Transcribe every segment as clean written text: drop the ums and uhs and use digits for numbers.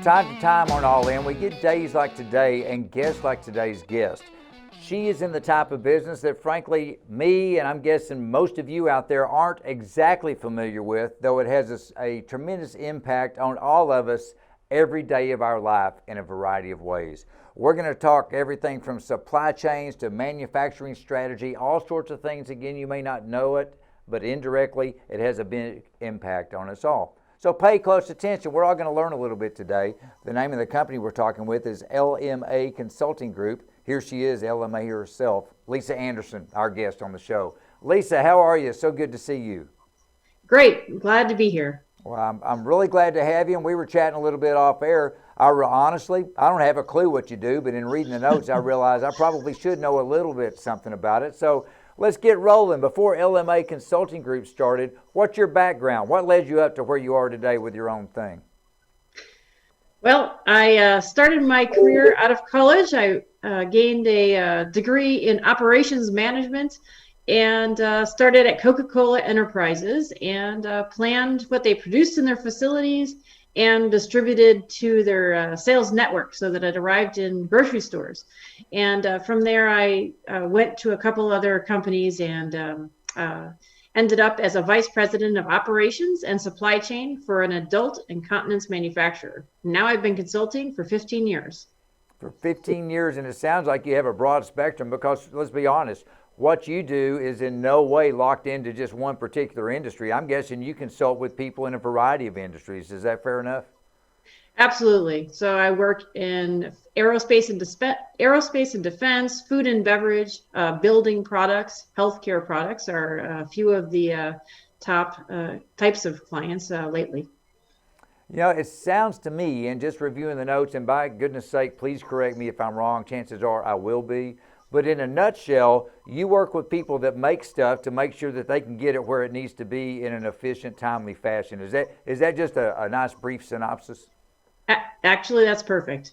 time to time on All In, we get days like today and guests like today's guest. She is in the type of business that frankly, me and I'm guessing most of you out there aren't exactly familiar with, though it has a tremendous impact on all of us every day of our life in a variety of ways. We're going to talk everything from supply chains to manufacturing strategy, all sorts of things. Again, you may not know it, but indirectly, it has a big impact on us all. So pay close attention. We're all going to learn a little bit today. The name of the company we're talking with is LMA Consulting Group. Here she is, LMA herself, Lisa Anderson, our guest on the show. Lisa, how are you? So good to see you. Great. Glad to be here. Well, I'm really glad to have you, and we were chatting a little bit off air. Honestly, I don't have a clue what you do, but in reading the notes, I realized I probably should know a little bit something about it. So let's get rolling. Before LMA Consulting Group started, what's your background? What led you up to where you are today with your own thing? Well, I started my career out of college. I gained a degree in operations management and started at Coca-Cola Enterprises and planned what they produced in their facilities and distributed to their sales network so that it arrived in grocery stores. And from there, I went to a couple other companies and ended up as a vice president of operations and supply chain for an adult incontinence manufacturer. Now I've been consulting for 15 years. For 15 years, and it sounds like you have a broad spectrum because, let's be honest, what you do is in no way locked into just one particular industry. I'm guessing you consult with people in a variety of industries. Is that fair enough? Absolutely. So I work in aerospace and defense, food and beverage, building products, healthcare products are a few of the top types of clients lately. You know, it sounds to me, and just reviewing the notes, and by goodness sake, please correct me if I'm wrong. Chances are I will be. But in a nutshell, you work with people that make stuff to make sure that they can get it where it needs to be in an efficient, timely fashion. Is that just a nice brief synopsis? Actually, that's perfect.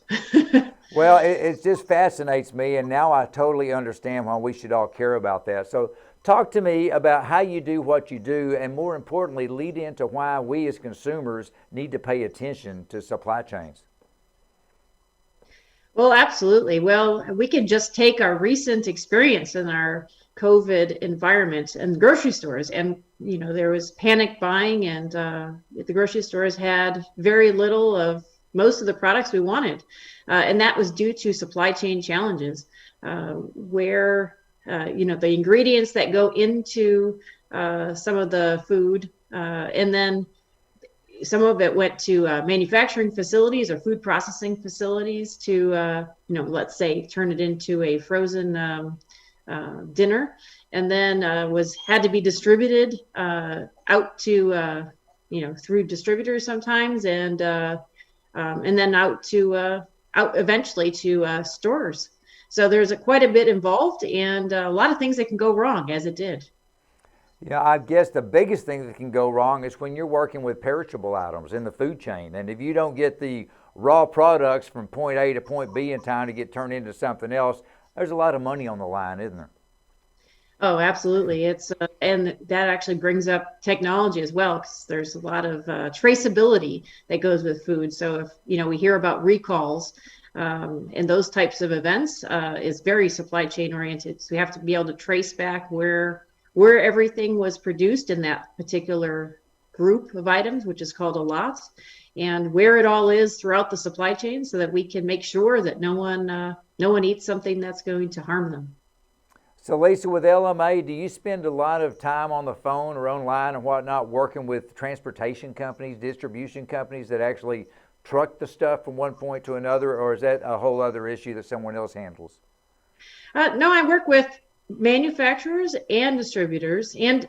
Well, it just fascinates me, and now I totally understand why we should all care about that. So talk to me about how you do what you do, and more importantly, lead into why we as consumers need to pay attention to supply chains. Well, absolutely. Well, we can just take our recent experience in our COVID environment and grocery stores. And, you know, there was panic buying and the grocery stores had very little of most of the products we wanted. And that was due to supply chain challenges where, you know, the ingredients that go into some of the food and then some of it went to manufacturing facilities or food processing facilities to, you know, let's say turn it into a frozen dinner, and then had to be distributed out to, you know, through distributors sometimes, and then out eventually to stores. So there's quite a bit involved and a lot of things that can go wrong, as it did. Yeah, I guess the biggest thing that can go wrong is when you're working with perishable items in the food chain. And if you don't get the raw products from point A to point B in time to get turned into something else, there's a lot of money on the line, isn't there? Oh, absolutely. It's and that actually brings up technology as well, because there's a lot of traceability that goes with food. So if, you know, we hear about recalls and those types of events, is very supply chain oriented. So we have to be able to trace back where everything was produced in that particular group of items, which is called a lot, and where it all is throughout the supply chain so that we can make sure that no one eats something that's going to harm them. So Lisa, with LMA, do you spend a lot of time on the phone or online and whatnot working with transportation companies, distribution companies that actually truck the stuff from one point to another, or is that a whole other issue that someone else handles? No, I work with manufacturers and distributors and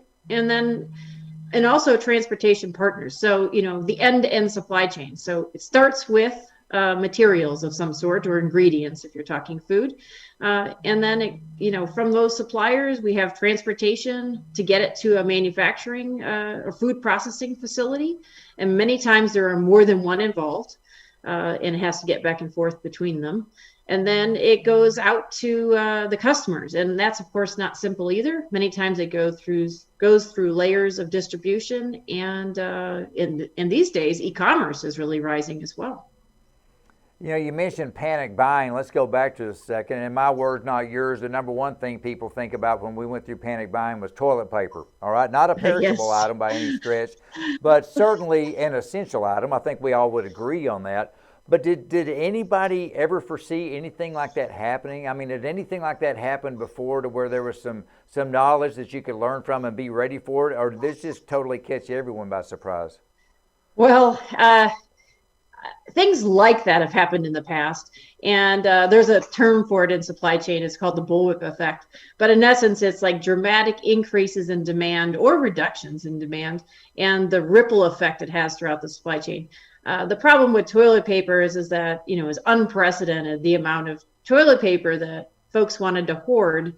also transportation partners. So, you know, the end-to-end supply chain. So it starts with materials of some sort or ingredients if you're talking food. And then, you know, from those suppliers, we have transportation to get it to a manufacturing or food processing facility. And many times there are more than one involved and it has to get back and forth between them. And then it goes out to the customers, and that's of course not simple either. Many times it goes through layers of distribution, and in these days, e-commerce is really rising as well. You know, you mentioned panic buying. Let's go back to a second. In my words, not yours, the number one thing people think about when we went through panic buying was toilet paper. All right, not a perishable Yes. item by any stretch, but certainly an essential item. I think we all would agree on that. But did anybody ever foresee anything like that happening? I mean, did anything like that happen before to where there was some knowledge that you could learn from and be ready for it? Or did this just totally catch everyone by surprise? Well, things like that have happened in the past. And there's a term for it in supply chain. It's called the bullwhip effect. But in essence, it's like dramatic increases in demand or reductions in demand and the ripple effect it has throughout the supply chain. The problem with toilet paper is that, it's unprecedented, the amount of toilet paper that folks wanted to hoard.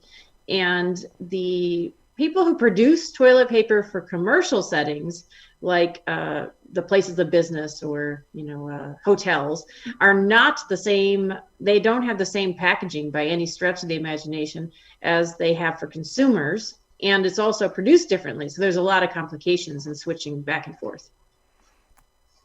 And the people who produce toilet paper for commercial settings, like the places of business or hotels, are not the same. They don't have the same packaging by any stretch of the imagination as they have for consumers, and it's also produced differently. So there's a lot of complications in switching back and forth.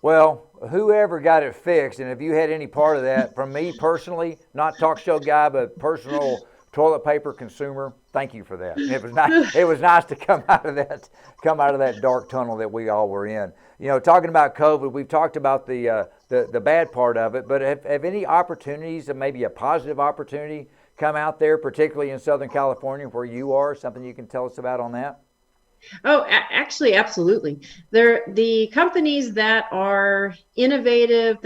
Well, whoever got it fixed, and if you had any part of that, from me personally, not talk show guy, but personal toilet paper consumer, thank you for that. It was nice. It was nice to come out of that dark tunnel that we all were in. Talking about COVID, we've talked about the bad part of it, but have any opportunities, maybe a positive opportunity, come out there, particularly in Southern California where you are? Something you can tell us about on that? Oh, actually, absolutely. The companies that are innovative,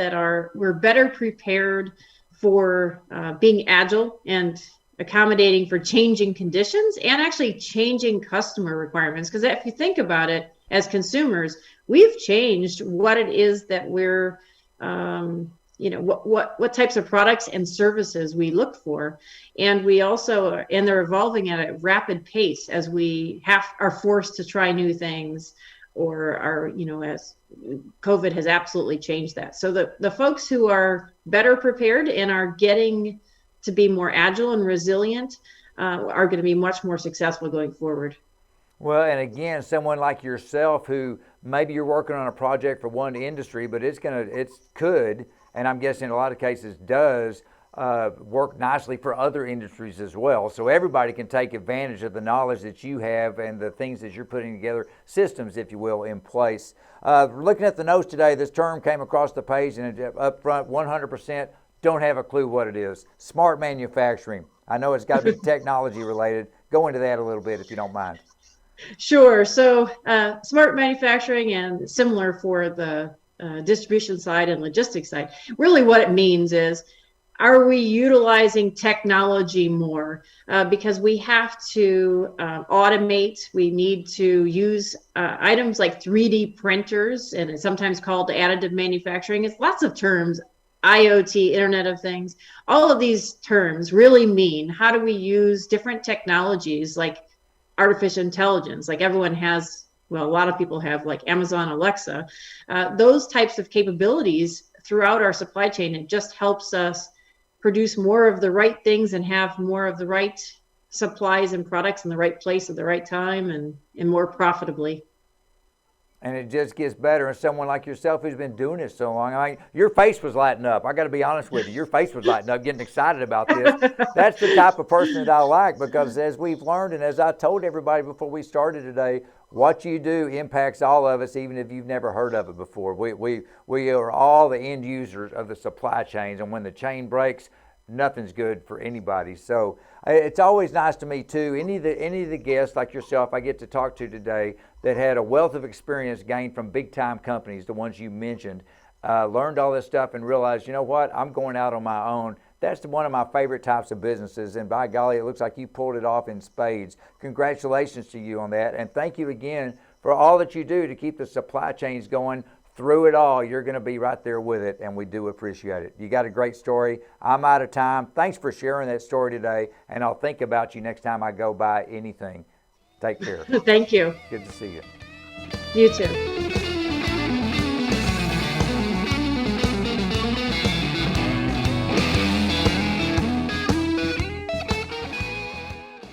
we're better prepared for being agile and accommodating for changing conditions and actually changing customer requirements. Because if you think about it, as consumers, we've changed what it is that we're, what types of products and services we look for. And they're evolving at a rapid pace as we are forced to try new things, or as COVID has absolutely changed that. So the folks who are better prepared and are getting to be more agile and resilient are going to be much more successful going forward. Well, and again, someone like yourself who maybe you're working on a project for one industry, but it could, and I'm guessing in a lot of cases does, work nicely for other industries as well. So everybody can take advantage of the knowledge that you have and the things that you're putting together, systems, if you will, in place. Looking at the notes today, this term came across the page, and up front, 100%, don't have a clue what it is. Smart manufacturing. I know it's got to be technology related. Go into that a little bit if you don't mind. Sure. So smart manufacturing, and similar for the distribution side and logistics side, really what it means is, are we utilizing technology more? Because we have to automate. We need to use items like 3D printers, and it's sometimes called additive manufacturing. It's lots of terms. IoT, Internet of Things, all of these terms really mean, how do we use different technologies like artificial intelligence, like everyone has, well, a lot of people have, like Amazon Alexa, those types of capabilities throughout our supply chain. It just helps us produce more of the right things and have more of the right supplies and products in the right place at the right time, and more profitably. And it just gets better. And someone like yourself who's been doing it so long, I mean, your face was lighting up. I got to be honest with you. Your face was lighting up, getting excited about this. That's the type of person that I like, because as we've learned, and as I told everybody before we started today, what you do impacts all of us, even if you've never heard of it before. We are all the end users of the supply chains, and when the chain breaks, nothing's good for anybody. So it's always nice to me too. Any of the guests like yourself I get to talk to today that had a wealth of experience gained from big time companies, the ones you mentioned, learned all this stuff and realized, you know what, I'm going out on my own. That's one of my favorite types of businesses, and by golly, it looks like you pulled it off in spades. Congratulations to you on that, and thank you again for all that you do to keep the supply chains going. Through it all, you're going to be right there with it, and we do appreciate it. You got a great story. I'm out of time. Thanks for sharing that story today, and I'll think about you next time I go by anything. Take care. Thank you. Good to see you. You too.